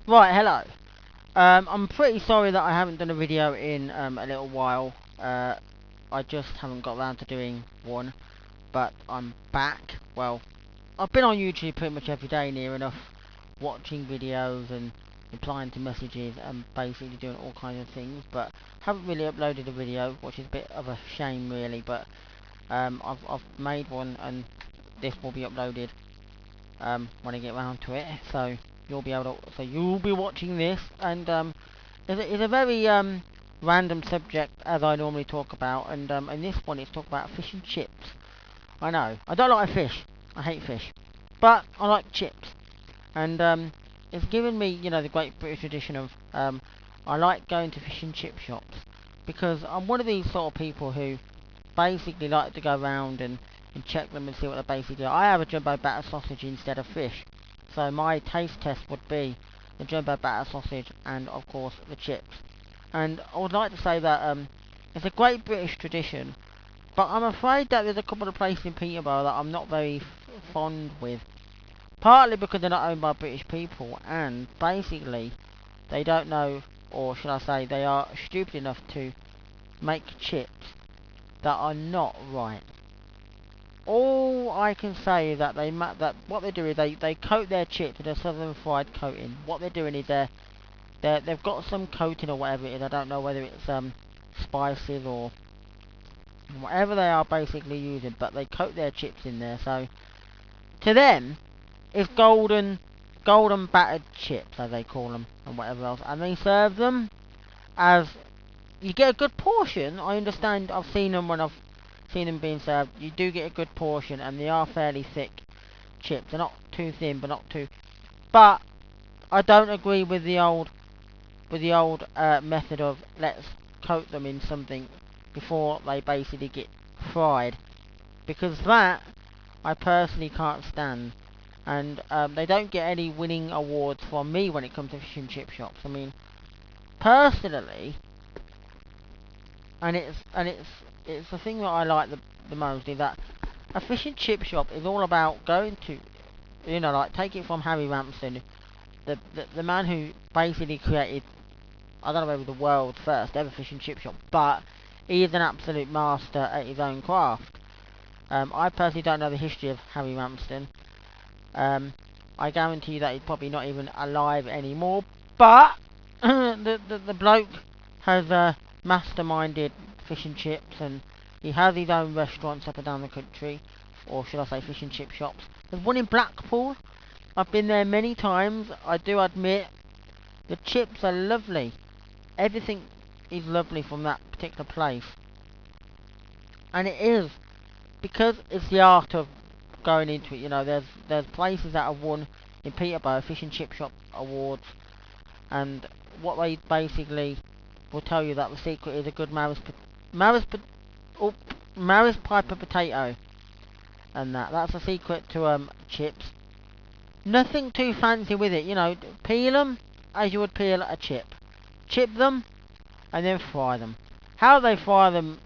Right, hello. I'm pretty sorry that I haven't done a video in a little while. I just haven't got around to doing one, but I'm back. Well, I've been on YouTube pretty much every day near enough, watching videos and replying to messages and basically doing all kinds of things, but haven't really uploaded a video, which is a bit of a shame really, but I've made one and this will be uploaded when I get around to it, so you'll be watching this, and it's a very random subject as I normally talk about, and in this one it's talk about fish and chips. I know I don't like fish, I hate fish, but I like chips, and it's given me, the great British tradition of I like going to fish and chip shops because I'm one of these sort of people who basically like to go around and check them and see what they basically do. I have a jumbo batter sausage instead of fish, so my taste test would be the jumbo batter sausage and of course the chips. And I would like to say that it's a great British tradition, but I'm afraid that there's a couple of places in Peterborough that I'm not very fond with. Partly because they're not owned by British people, and basically they don't know, or should I say, they are stupid enough to make chips that are not right. All I can say is that that what they do is they coat their chips with a southern fried coating. What they're doing is they've got some coating or whatever it is. I don't know whether it's spices or whatever they are basically using, but they coat their chips in there. So to them, it's golden battered chips as they call them and whatever else, and they serve them as you get a good portion. I understand. I've seen them when I've seen them being served. You do get a good portion, and they are fairly thick chips. They're not too thin, but not too. But I don't agree with the old method of let's coat them in something before they basically get fried, because that I personally can't stand. And they don't get any winning awards from me when it comes to fish and chip shops. I mean, personally, and it's the thing that I like the most is that a fish and chip shop is all about going to, like take it from Harry Ramsden, the man who basically created, I don't know whether the world's first ever fish and chip shop, but he is an absolute master at his own craft. I personally don't know the history of Harry Ramsden. I guarantee you that he's probably not even alive anymore, but the bloke has masterminded fish and chips, and he has his own restaurants up and down the country, or should I say fish and chip shops. There's one in Blackpool. I've been there many times. I do admit the chips are lovely. Everything is lovely from that particular place, and it is because it's the art of going into it. There's places that have won in Peterborough fish and chip shop awards, and what they basically will tell you that the secret is a good Maris, oh, Maris Piper potato, and that's the secret to chips. Nothing too fancy with it. Peel them as you would peel a chip, chip them, and then fry them. How they fry them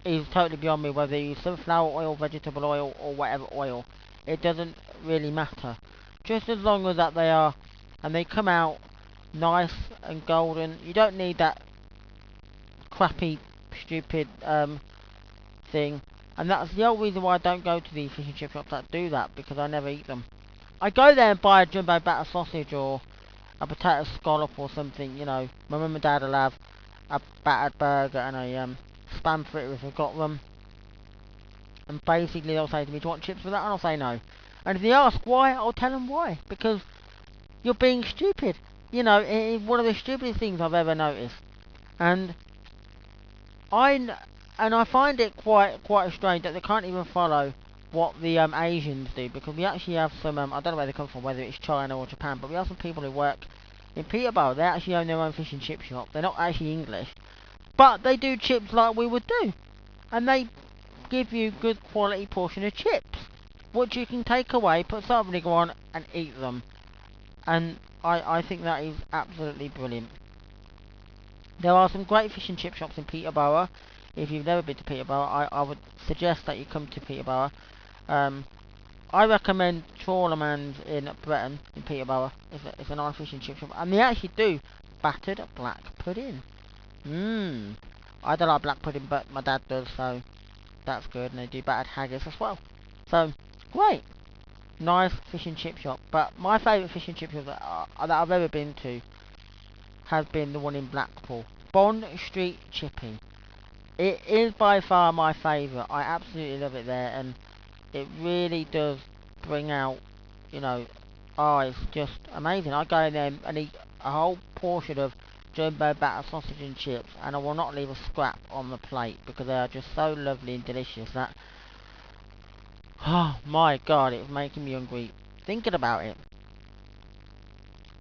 is totally beyond me. Whether you use sunflower oil, vegetable oil, or whatever oil, it doesn't really matter. Just as long as that they are, and they come out nice and golden. You don't need that crappy, stupid thing. And that's the only reason why I don't go to the fish and chip shops that do that, because I never eat them. I go there and buy a jumbo batter sausage or a potato scallop or something. My mum and dad will have a battered burger and a spam fritter if I've got them. And basically they'll say to me, do you want chips with that? And I'll say no. And if they ask why, I'll tell them why. Because you're being stupid. It's one of the stupidest things I've ever noticed. And I find it quite strange that they can't even follow what the Asians do, because we actually have some I don't know where they come from, whether it's China or Japan, but we have some people who work in Peterborough. They actually own their own fish and chip shop. They're not actually English, but they do chips like we would do, and they give you good quality portion of chips, which you can take away, put salt and vinegar on, and eat them. And I think that is absolutely brilliant. There are some great fish and chip shops in Peterborough. If you've never been to Peterborough, I would suggest that you come to Peterborough. I recommend Trawlerman's in Breton, in Peterborough. It's a nice fish and chip shop, and they actually do battered black pudding. Mmm. I don't like black pudding, but my dad does, so that's good. And they do battered haggis as well. So great, nice fish and chip shop. But my favourite fish and chip shop that I've ever been to has been the one in Blackpool, Bond Street Chipping. It is by far my favourite. I absolutely love it there, and it really does bring out, you know, oh, it's just amazing. I go in there and eat a whole portion of jumbo batter sausage and chips, and I will not leave a scrap on the plate because they are just so lovely and delicious that, oh my god, it's making me hungry thinking about it.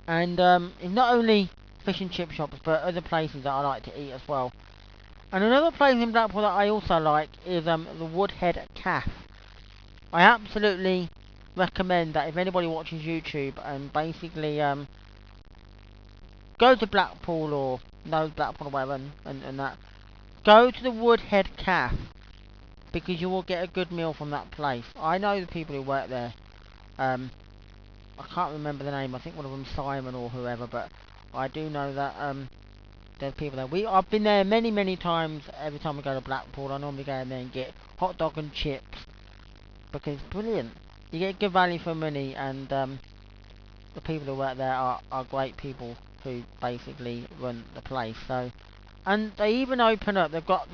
And it's not only fish and chip shops, but other places that I like to eat as well. And another place in Blackpool that I also like is the Woodhead Cafe. I absolutely recommend that if anybody watches YouTube and basically go to Blackpool or knows Blackpool or whatever and that, go to the Woodhead Cafe because you will get a good meal from that place. I know the people who work there. I can't remember the name. I think one of them Simon or whoever, but I do know that there's people there. I've been there many times. Every time I go to Blackpool, I normally go in there and get hot dog and chips because it's brilliant. You get good value for money, and the people who work there are great people who basically run the place. So, and they even open up. They've got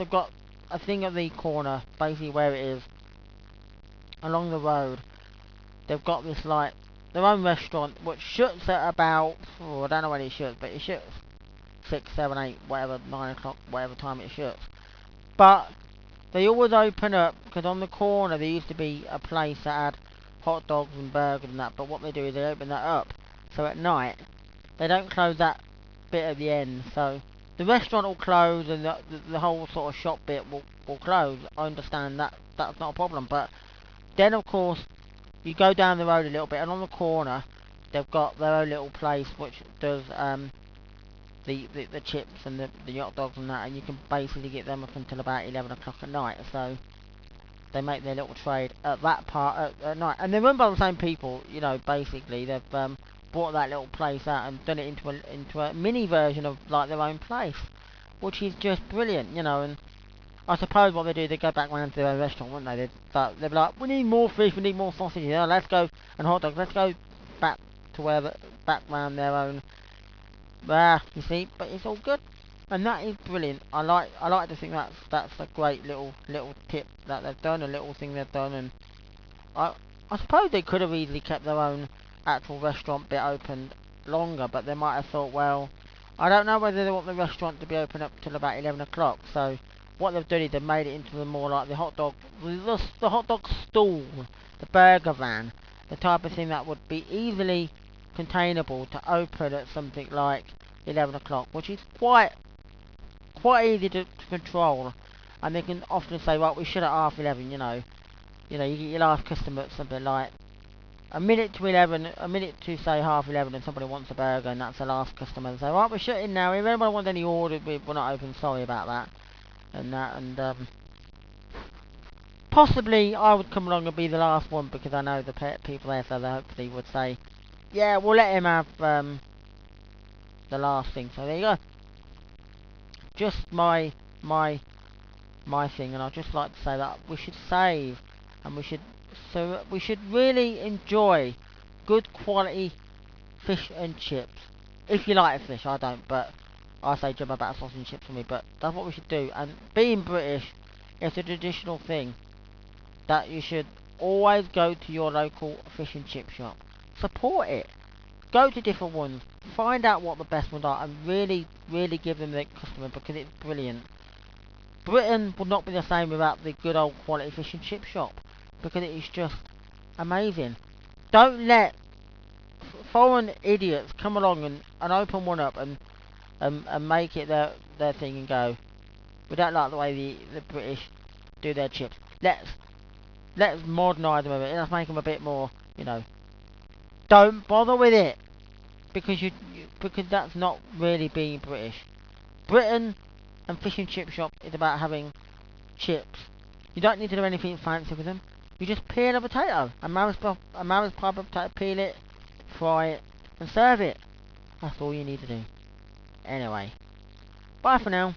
a thing at the corner, basically where it is along the road. They've got this like their own restaurant, which shuts at about, I don't know when it shuts, but it shuts 6, 7, 8, whatever, 9 o'clock, whatever time it shuts. But they always open up, because on the corner there used to be a place that had hot dogs and burgers and that, but what they do is they open that up. So at night, they don't close that bit at the end, so the restaurant will close and the whole sort of shop bit will close. I understand that, that's not a problem, but then of course, you go down the road a little bit, and on the corner, they've got their own little place which does the chips and the hot dogs and that, and you can basically get them up until about 11 o'clock at night. So they make their little trade at that part at night, and they're run by the same people. You know, basically they've brought that little place out and done it into a mini version of like their own place, which is just brilliant. You know, and I suppose what they do, they go back round to their own restaurant, wouldn't they? They'd be like, we need more fish, we need more sausage, let's go, and hot dogs, let's go back to back round their own. You see, but it's all good, and that is brilliant. I like to think that's a great little tip that they've done, a little thing they've done, and I suppose they could have easily kept their own actual restaurant bit open longer, but they might have thought, well, I don't know whether they want the restaurant to be open up till about 11 o'clock, so what they've done is they've made it into the more like the hot dog stall, the burger van, the type of thing that would be easily containable to open at something like 11 o'clock, which is quite easy to control, and they can often say, right, we should at half 11, you know, you get your last customer at something like a minute to 11, a minute to say half 11, and somebody wants a burger, and that's the last customer, and say, right, we're shutting now, if anybody wants any orders, we're not open, sorry about that, and possibly I would come along and be the last one, because I know the people there, so they hopefully would say, yeah, we'll let him have the last thing. So there you go. Just my thing, and I'd just like to say that we should save, and we should really enjoy good quality fish and chips. If you like fish, I don't, but I say jumbo batter sausage and chips for me. But that's what we should do. And being British, it's a traditional thing that you should always go to your local fish and chip shop. Support it. Go to different ones. Find out what the best ones are, and really give them the customer, because it's brilliant. Britain would not be the same without the good old quality fish and chip shop, because it is just amazing. Don't let foreign idiots come along and open one up and make it their thing and go, we don't like the way the British do their chips. Let's modernise them a bit. Let's make them a bit more, you know. Don't bother with it, because because that's not really being British. Britain and fish and chip shop is about having chips. You don't need to do anything fancy with them. You just peel a potato. A Mama's pipe of potato, peel it, fry it, and serve it. That's all you need to do. Anyway, bye for now.